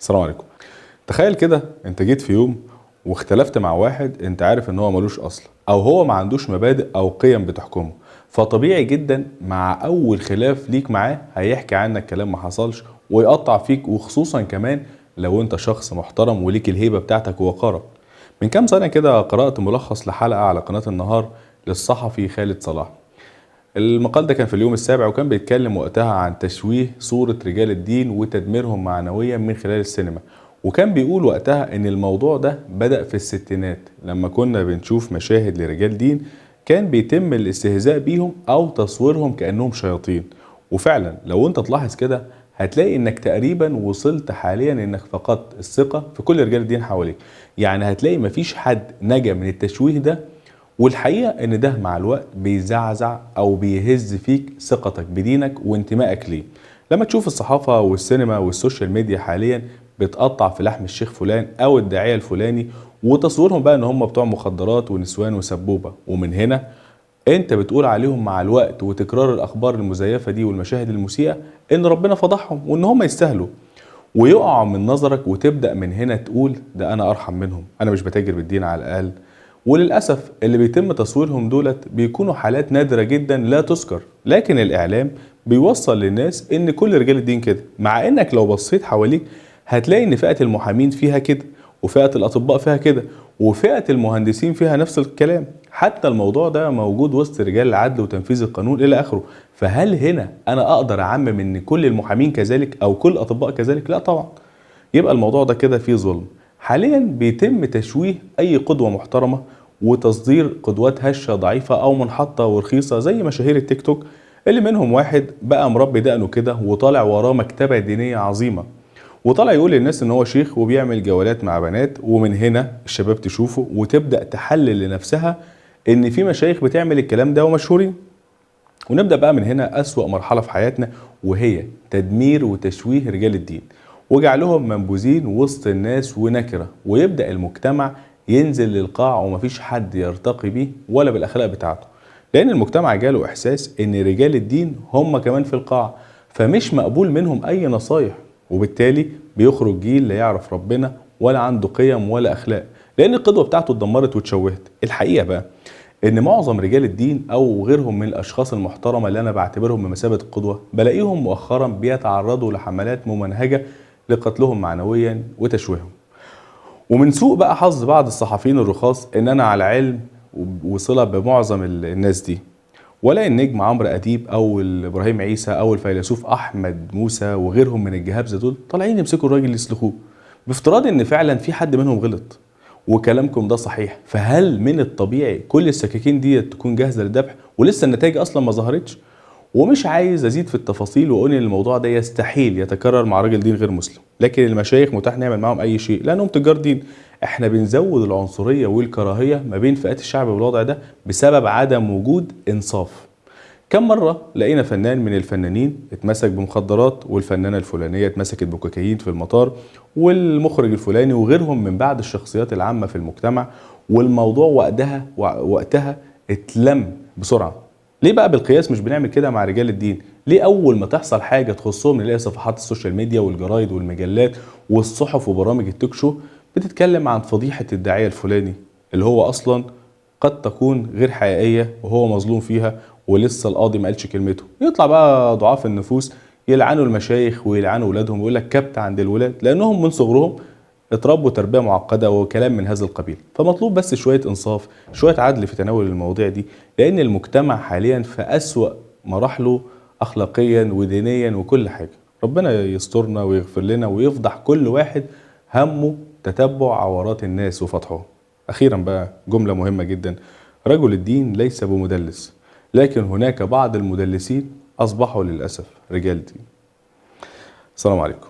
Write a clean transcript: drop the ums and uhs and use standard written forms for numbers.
السلام عليكم. تخيل كده انت جيت في يوم واختلفت مع واحد انت عارف ان هو ملوش اصل او هو ما عندوش مبادئ او قيم بتحكمه. فطبيعي جدا مع اول خلاف ليك معاه هيحكي عنك كلام ما حصلش ويقطع فيك، وخصوصا كمان لو انت شخص محترم وليك الهيبة بتاعتك ووقارك. من كام سنة كده قرأت ملخص لحلقة على قناة النهار للصحفي خالد صلاح. المقال ده كان في اليوم السابع، وكان بيتكلم وقتها عن تشويه صورة رجال الدين وتدميرهم معنويا من خلال السينما. وكان بيقول وقتها ان الموضوع ده بدأ في الستينات لما كنا بنشوف مشاهد لرجال دين كان بيتم الاستهزاء بيهم او تصويرهم كأنهم شياطين. وفعلا لو انت تلاحظ كده هتلاقي انك تقريبا وصلت حاليا انك فقدت الثقة في كل رجال الدين حواليك. يعني هتلاقي مفيش حد نجا من التشويه ده، والحقيقة ان ده مع الوقت بيزعزع او بيهز فيك ثقتك بدينك وانتمائك ليه. لما تشوف الصحافة والسينما والسوشيال ميديا حاليا بتقطع في لحم الشيخ فلان او الداعية الفلاني وتصويرهم بقى ان هم بتوع مخدرات ونسوان وسبوبة، ومن هنا انت بتقول عليهم مع الوقت وتكرار الاخبار المزيفة دي والمشاهد المسيئة ان ربنا فضحهم وان هم يستاهلوا، ويقعوا من نظرك وتبدأ من هنا تقول ده انا ارحم منهم، انا مش بتاجر بالدين على الاقل. وللأسف اللي بيتم تصويرهم دولت بيكونوا حالات نادرة جدا لا تذكر، لكن الإعلام بيوصل للناس إن كل رجال الدين كده، مع إنك لو بصيت حواليك هتلاقي إن فئة المحامين فيها كده، وفئة الأطباء فيها كده، وفئة المهندسين فيها نفس الكلام. حتى الموضوع ده موجود وسط رجال العدل وتنفيذ القانون إلى آخره. فهل هنا أنا أقدر أعمم إن كل المحامين كذلك أو كل الأطباء كذلك؟ لا طبعا. يبقى الموضوع ده كده فيه ظلم. حاليا بيتم تشويه اي قدوة محترمة وتصدير قدوات هشة ضعيفة او منحطة ورخيصة زي مشاهير التيك توك، اللي منهم واحد بقى مربي دقنه كده وطالع وراه مكتبة دينية عظيمة، وطالع يقول للناس ان هو شيخ وبيعمل جولات مع بنات، ومن هنا الشباب تشوفه وتبدأ تحلل لنفسها ان في مشايخ بتعمل الكلام ده ومشهورين. ونبدأ بقى من هنا أسوأ مرحلة في حياتنا، وهي تدمير وتشويه رجال الدين وجعلهم منبوذين وسط الناس ونكرة، ويبدأ المجتمع ينزل للقاع ومفيش حد يرتقي بيه ولا بالأخلاق بتاعته، لأن المجتمع جاله إحساس إن رجال الدين هم كمان في القاع، فمش مقبول منهم أي نصايح، وبالتالي بيخرج جيل لا يعرف ربنا ولا عنده قيم ولا أخلاق، لأن القدوة بتاعته اتدمرت واتشوهت. الحقيقة بقى ان معظم رجال الدين او غيرهم من الاشخاص المحترمه اللي انا بعتبرهم بمثابه القدوه بلاقيهم مؤخرا بيتعرضوا لحملات ممنهجه لقتلهم معنويا وتشويههم. ومن سوء بقى حظ بعض الصحفيين الرخاص ان انا على علم وصله بمعظم الناس دي، ولا النجم عمرو اديب او ابراهيم عيسى او الفيلسوف احمد موسى وغيرهم من الجهابزه دول طالعين يمسكوا الراجل يسلخوه بافتراض ان فعلا في حد منهم غلط. وكلامكم ده صحيح، فهل من الطبيعي كل السكاكين دي تكون جاهزه للذبح ولسه النتائج اصلا ما ظهرتش؟ ومش عايز ازيد في التفاصيل واقول ان الموضوع ده يستحيل يتكرر مع راجل دين غير مسلم، لكن المشايخ متاح نعمل معاهم اي شيء لانهم تجار دين. احنا بنزود العنصريه والكراهيه ما بين فئات الشعب بالوضع ده بسبب عدم وجود انصاف. كم مرة لقينا فنان من الفنانين اتمسك بمخدرات، والفنانة الفلانية اتمسكت بكوكايين في المطار، والمخرج الفلاني وغيرهم من بعض الشخصيات العامة في المجتمع، والموضوع وقتها اتلم بسرعة. ليه بقى بالقياس مش بنعمل كده مع رجال الدين؟ ليه أول ما تحصل حاجة تخصهم نلاقي صفحات السوشيال ميديا والجرايد والمجلات والصحف وبرامج التوك شو بتتكلم عن فضيحة الداعية الفلاني اللي هو أصلا قد تكون غير حقيقية وهو مظلوم فيها ولسه القاضي ما قالش كلمته؟ يطلع بقى ضعاف النفوس يلعنوا المشايخ ويلعنوا ولادهم ويقول لك كبت عند الولاد لانهم من صغرهم اتربوا تربيه معقده وكلام من هذا القبيل. فمطلوب بس شويه انصاف، شويه عدل في تناول المواضيع دي، لان المجتمع حاليا في اسوأ مراحله اخلاقيا ودينيا وكل حاجه. ربنا يسترنا ويغفر لنا ويفضح كل واحد همه تتبع عورات الناس وفتحهم. اخيرا بقى جمله مهمه جدا: رجل الدين ليس بمدلس، لكن هناك بعض المدلسين أصبحوا للأسف رجال دين. السلام عليكم.